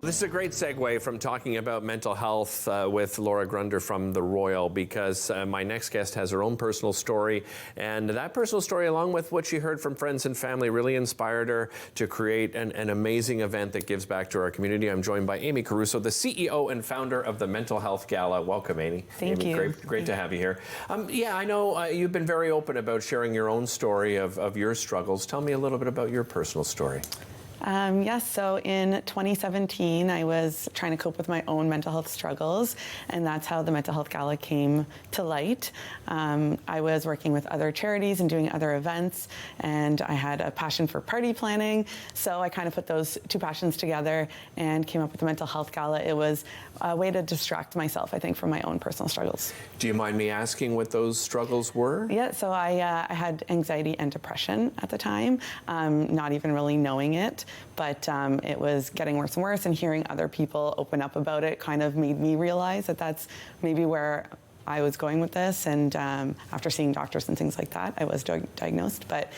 This is a great segue from talking about mental health with Laura Grunder from the Royal, because my next guest has her own personal story, and that personal story, along with what she heard from friends and family, really inspired her to create an amazing event that gives back to our community. I'm joined by Amy Caruso, the CEO and founder of the Mental Health Gala. Welcome, Amy. Thank you. Great to have you here. Yeah, I know you've been very open about sharing your own story of your struggles. Tell me a little bit about your personal story. Yes, so in 2017, I was trying to cope with my own mental health struggles, and that's how the Mental Health Gala came to light. I was working with other charities and doing other events, and I had a passion for party planning, so I kind of put those two passions together and came up with the Mental Health Gala. It was a way to distract myself, I think, from my own personal struggles. Do you mind me asking what those struggles were? Yeah, so I had anxiety and depression at the time, not even really knowing it. But it was getting worse and worse, and hearing other people open up about it kind of made me realize that that's maybe where I was going with this. And after seeing doctors and things like that, I was diagnosed. But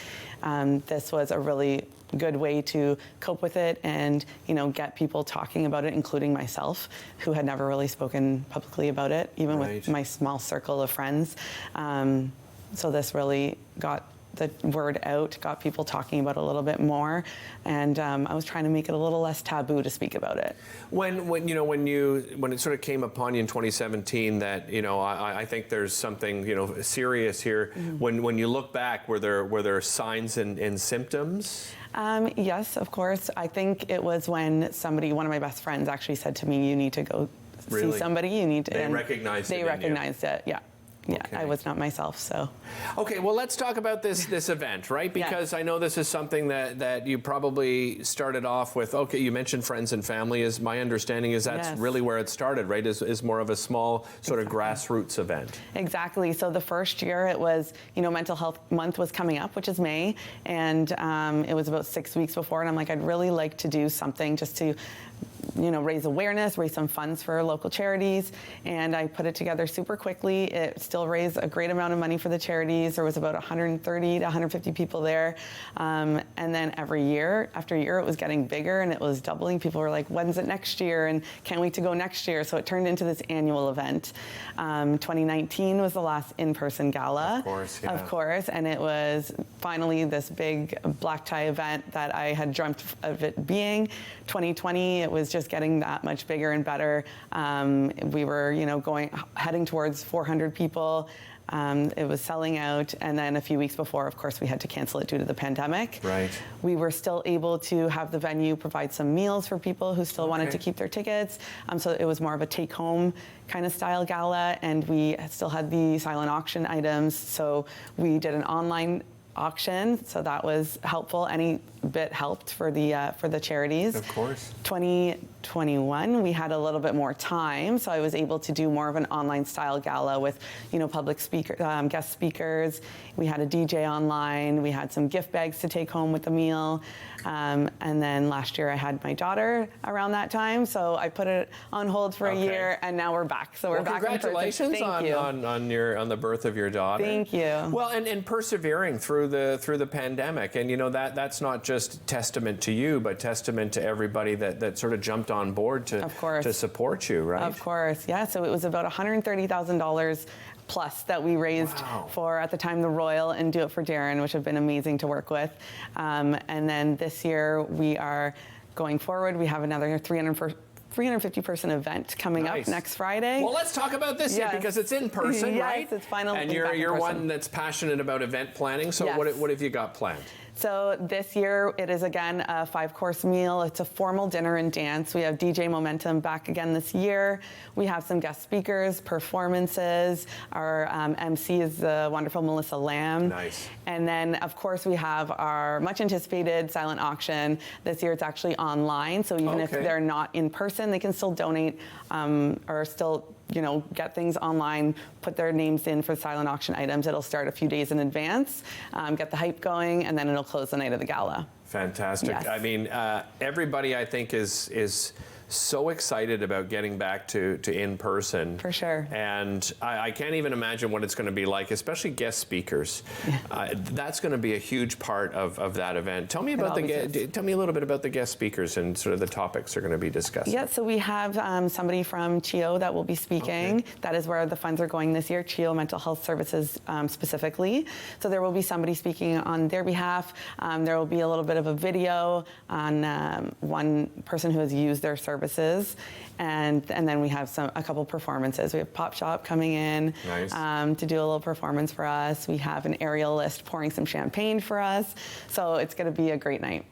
this was a really good way to cope with it and, you know, get people talking about it, including myself, who had never really spoken publicly about it, even with my small circle of friends. So this really got the word out, got people talking about it a little bit more, and I was trying to make it a little less taboo to speak about it. When it sort of came upon you in 2017 that, you know, I think there's something, you know, serious here. Mm-hmm. When you look back, were there signs and symptoms? Yes, of course. I think it was when one of my best friends actually said to me, "You need to go see somebody. You need to." They recognized it. They recognized it. Yeah. Yeah, okay. I was not myself, so. Okay, well, let's talk about this event, right? Because I know this is something that you probably started off with. Okay, you mentioned friends and family. Is my understanding is that's really where it started, right? Is more of a small sort of grassroots event. Exactly. So the first year it was, you know, Mental Health Month was coming up, which is May, and it was about 6 weeks before, and I'm like, I'd really like to do something just to, you know, raise awareness, raise some funds for local charities, and I put it together super quickly. It still raised a great amount of money for the charities. There was about 130 to 150 people there, and then every year after year it was getting bigger and it was doubling. People were like, when's it next year, and can't wait to go next year. So it turned into this annual event. 2019 was the last in-person gala, of course, and it was finally this big black tie event that I had dreamt of it being. 2020, it was just getting that much bigger and better. We were, you know, heading towards 400 people. It was selling out, and then a few weeks before, of course, we had to cancel it due to the pandemic. Right. We were still able to have the venue provide some meals for people who still wanted to keep their tickets. So it was more of a take-home kind of style gala, and we still had the silent auction items. So we did an online auction, so that was helpful. Any bit helped for the charities. Of course. 2021, we had a little bit more time, so I was able to do more of an online style gala with, you know, public speaker, guest speakers. We had a DJ online. We had some gift bags to take home with the meal, and then last year I had my daughter around that time, so I put it on hold for a year, and now we're back. So we're back. Congratulations on the birth of your daughter. Thank you. Well, and persevering through the pandemic, and you know that's not just testament to you, but testament to everybody that sort of jumped on board to support you, right? Of course, yeah. So it was about $130,000 plus that we raised for, at the time, the Royal and Do It for Darren, which have been amazing to work with. And then this year we are going forward. We have another 350-person event coming up next Friday. Well, let's talk about this here, because it's in person, right? Yes, it's finally. And you're one that's passionate about event planning. So what have you got planned? So this year it is again a 5-course meal. It's a formal dinner and dance. We have DJ Momentum back again this year. We have some guest speakers, performances. Our MC is the wonderful Melissa Lamb. Nice. And then of course we have our much anticipated silent auction. This year it's actually online. So even if they're not in person, they can still donate or still, you know, get things online, put their names in for silent auction items. It'll start a few days in advance, get the hype going, and then it'll close the night of the gala. Fantastic. Yes. I mean, everybody I think is so excited about getting back to in person. For sure. And I can't even imagine what it's going to be like, especially guest speakers. That's going to be a huge part of that event. Tell me about tell me a little bit about the guest speakers and sort of the topics they're going to be discussing. Yeah, so we have somebody from CHEO that will be speaking. Okay. That is where the funds are going this year, CHEO Mental Health Services specifically. So there will be somebody speaking on their behalf. There will be a little bit of a video on one person who has used their services. And then we have a couple performances. We have Pop Shop coming in to do a little performance for us. We have an aerialist pouring some champagne for us. So it's going to be a great night.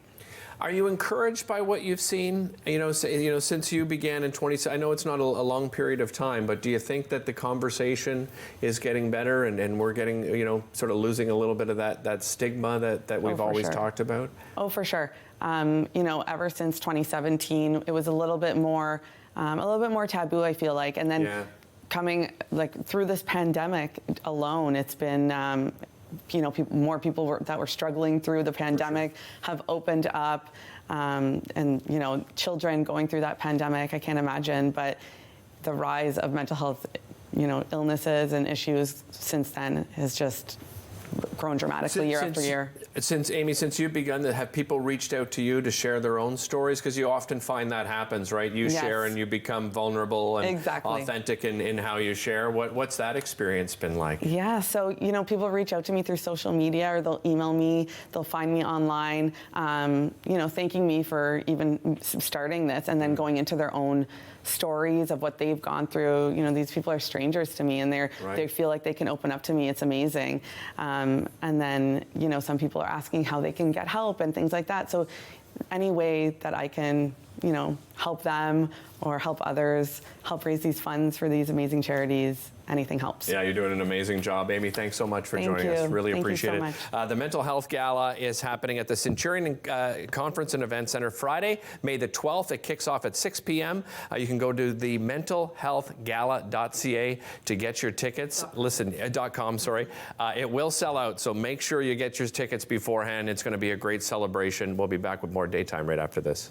Are you encouraged by what you've seen? Since you began in 20. I know it's not a long period of time, but do you think that the conversation is getting better, and we're getting, sort of losing a little bit of that stigma that we've always talked about? Oh, for sure. Ever since 2017, it was a little bit more taboo, I feel like, and then coming through this pandemic alone, it's been. More people that were struggling through the pandemic have opened up, and children going through that pandemic, I can't imagine, but the rise of mental health, illnesses and issues since then has just grown dramatically year after year. Amy, since you've begun, have people reached out to you to share their own stories? Because you often find that happens, right? You share and you become vulnerable and authentic in how you share. What's that experience been like? Yeah, so people reach out to me through social media, or they'll email me, they'll find me online, thanking me for even starting this, and then going into their own stories of what they've gone through. These people are strangers to me, and they feel like they can open up to me. It's amazing. And then, some people are asking how they can get help and things like that. So any way that I can, help them or help others, help raise these funds for these amazing charities, anything helps. Yeah, you're doing an amazing job, Amy. Thanks so much for joining us. Really appreciate it. The Mental Health Gala is happening at the Centurion Conference and Event Center Friday, May the 12th. It kicks off at 6 p.m. You can go to the mentalhealthgala.ca to get your tickets. .com, sorry. It will sell out, so make sure you get your tickets beforehand. It's going to be a great celebration. We'll be back with more Daytime right after this.